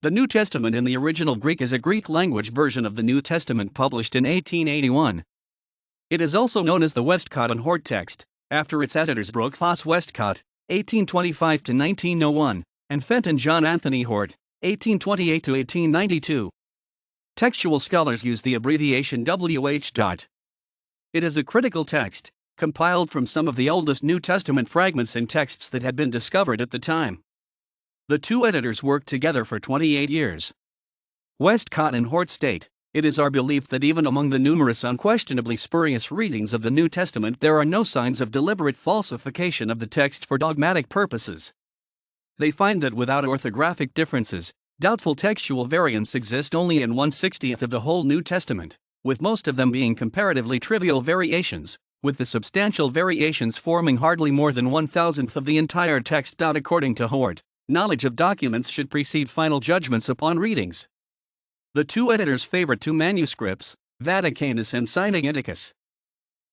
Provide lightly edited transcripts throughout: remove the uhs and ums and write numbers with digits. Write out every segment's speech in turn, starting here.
The New Testament in the original Greek is a Greek-language version of the New Testament published in 1881. It is also known as the Westcott and Hort text, after its editors Brooke Foss Westcott, 1825 to 1901, and Fenton John Anthony Hort, 1828 to 1892. Textual scholars use the abbreviation WH. It is a critical text, compiled from some of the oldest New Testament fragments and texts that had been discovered at the time. The two editors worked together for 28 years. Westcott and Hort state, "It is our belief that even among the numerous unquestionably spurious readings of the New Testament there are no signs of deliberate falsification of the text for dogmatic purposes. They find that without orthographic differences, doubtful textual variants exist only in 1/60th of the whole New Testament, with most of them being comparatively trivial variations, with the substantial variations forming hardly more than 1/1000th of the entire text. According to Hort, knowledge of documents should precede final judgments upon readings." The two editors favored two manuscripts, Vaticanus and Sinaiticus.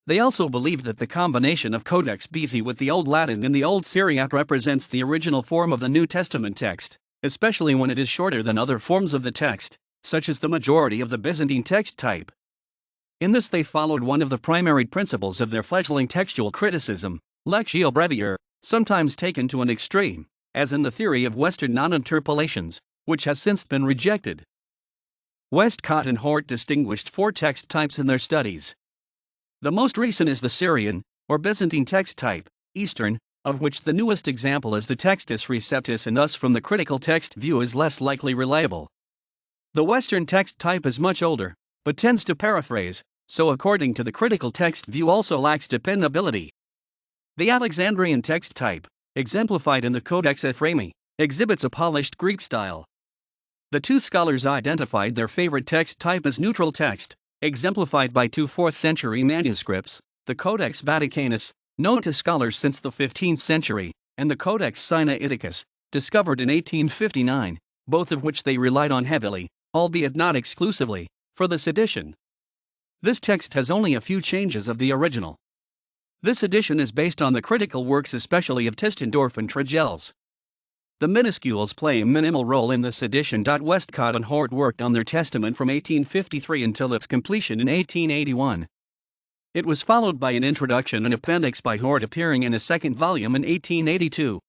They also believed that the combination of Codex Bezae with the Old Latin in the Old Syriac represents the original form of the New Testament text, especially when it is shorter than other forms of the text, such as the majority of the Byzantine text type. In this they followed one of the primary principles of their fledgling textual criticism, lectio brevior, sometimes taken to an extreme, as in the theory of Western non-interpolations, which has since been rejected. Westcott and Hort distinguished four text types in their studies. The most recent is the Syrian, or Byzantine text type, Eastern, of which the newest example is the Textus Receptus and thus from the critical text view is less likely reliable. The Western text type is much older, but tends to paraphrase, so according to the critical text view also lacks dependability. The Alexandrian text type, exemplified in the Codex Ephraemi, exhibits a polished Greek style. The two scholars identified their favorite text type as neutral text, exemplified by two 4th century manuscripts, the Codex Vaticanus, known to scholars since the 15th century, and the Codex Sinaiticus, discovered in 1859, both of which they relied on heavily, albeit not exclusively, for this edition. This text has only a few changes of the original. This edition is based on the critical works especially of Tischendorf and Tregelles. The minuscules play a minimal role in this edition. Westcott and Hort worked on their testament from 1853 until its completion in 1881. It was followed by an introduction and appendix by Hort appearing in a second volume in 1882.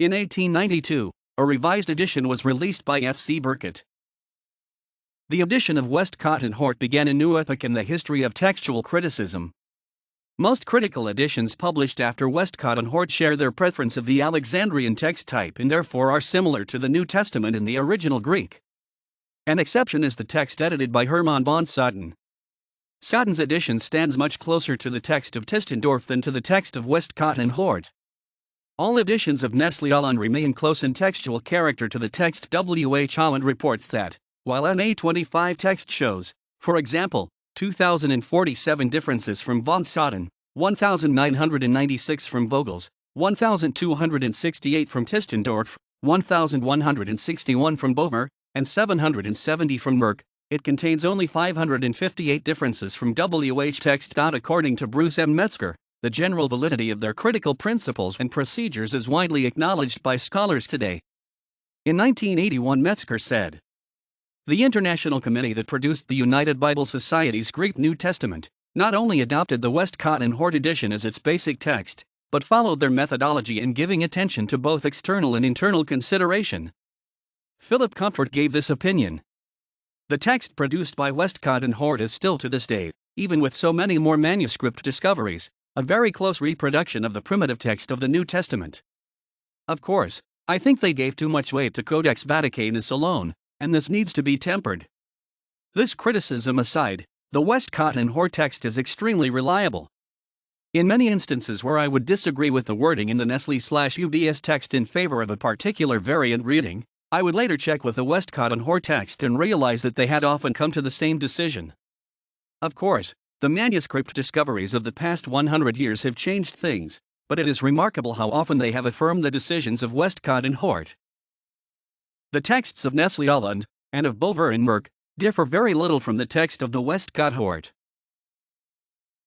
In 1892, a revised edition was released by F.C. Burkitt. The edition of Westcott and Hort began a new epoch in the history of textual criticism. Most critical editions published after Westcott and Hort share their preference of the Alexandrian text type and therefore are similar to the New Testament in the original Greek. An exception is the text edited by Hermann von Soden. Soden's edition stands much closer to the text of Tischendorf than to the text of Westcott and Hort. All editions of Nestle Holland remain close in textual character to the text. W.H. Holland reports that, while an A25 text shows, for example, 2,047 differences from von Soden, 1,996 from Vogels, 1,268 from Tischendorf, 1,161 from Bover, and 770 from Merck, it contains only 558 differences from WH text. According to Bruce M. Metzger, the general validity of their critical principles and procedures is widely acknowledged by scholars today. In 1981, Metzger said, "The international committee that produced the United Bible Society's Greek New Testament not only adopted the Westcott and Hort edition as its basic text, but followed their methodology in giving attention to both external and internal consideration." Philip Comfort gave this opinion. The text produced by Westcott and Hort is still to this day, even with so many more manuscript discoveries, a very close reproduction of the primitive text of the New Testament. Of course, I think they gave too much weight to Codex Vaticanus alone, and this needs to be tempered. This criticism aside, the Westcott and Hort text is extremely reliable. In many instances where I would disagree with the wording in the Nestle/UBS text in favor of a particular variant reading, I would later check with the Westcott and Hort text and realize that they had often come to the same decision. Of course, the manuscript discoveries of the past 100 years have changed things, but it is remarkable how often they have affirmed the decisions of Westcott and Hort. The texts of Nestle Holland, and of Bover and Merck, differ very little from the text of the Westcott-Hort.